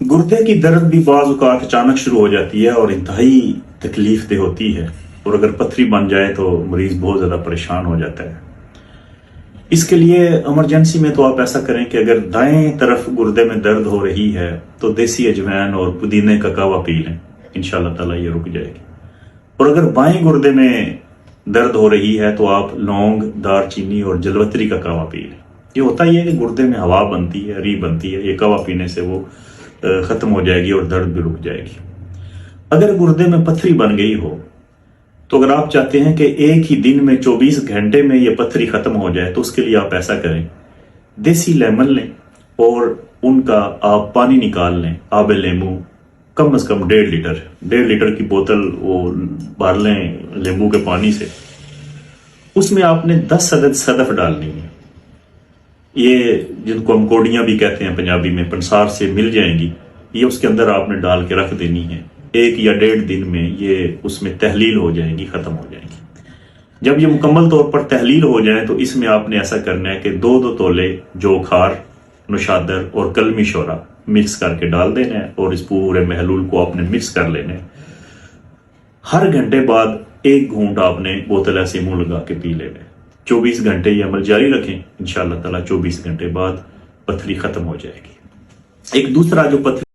गुर्दे की दर्द भी बाज़ औक़ात अचानक शुरू हो जाती है और इंतहाई तकलीफ दे होती है, और अगर पथरी बन जाए तो मरीज बहुत ज़्यादा परेशान हो जाता है। इसके लिए इमरजेंसी में तो आप ऐसा करें कि अगर दाएं तरफ गुर्दे में दर्द हो रही है तो देसी अजवाइन और पुदीने का कावा पी लें, इंशाल्लाह ताला ये रुक जाएगी। और अगर बाएं गुर्दे में दर्द हो रही है तो आप लौंग, दारचीनी और जलवतरी का कावा पी लें। ये होता ही है कि गुर्दे में हवा बनती है, री बनती है, ये कावा पीने से वो खत्म हो जाएगी और दर्द भी रुक जाएगी। अगर गुर्दे में पथरी बन गई हो तो अगर आप चाहते हैं कि एक ही दिन में 24 घंटे में ये पथरी खत्म हो जाए तो उसके लिए आप ऐसा करें, देसी लेमन लें और उनका आप पानी निकाल लें, आबे लेमू कम से कम 1.5 लीटर की बोतल वो भर लें नींबू के पानी से। उसमें आपने 10 अदद सदफ डालनी है, ये जिनको हम कोड़ियां भी कहते हैं पंजाबी में, पंसार से मिल जाएंगी, ये उसके अंदर आपने डाल के रख देनी है। 1 या 1.5 दिन में ये उसमें तहलील हो जाएंगी, खत्म हो जाएंगी। जब ये मुकम्मल तौर पर तहलील हो जाए तो इसमें आपने ऐसा करना है कि 2-2 तोले जोखार, नुशादर और कलमी शोरा मिक्स करके डाल देना है और इस पूरे महलूल को आपने मिक्स कर लेना है। हर घंटे बाद 1 घूंट आपने बोतल ऐसे मुंह लगा के पी लेना है। 24 घंटे ये अमल जारी रखें, इंशाअल्लाह ताला 24 घंटे बाद पथरी खत्म हो जाएगी। एक दूसरा जो पथरी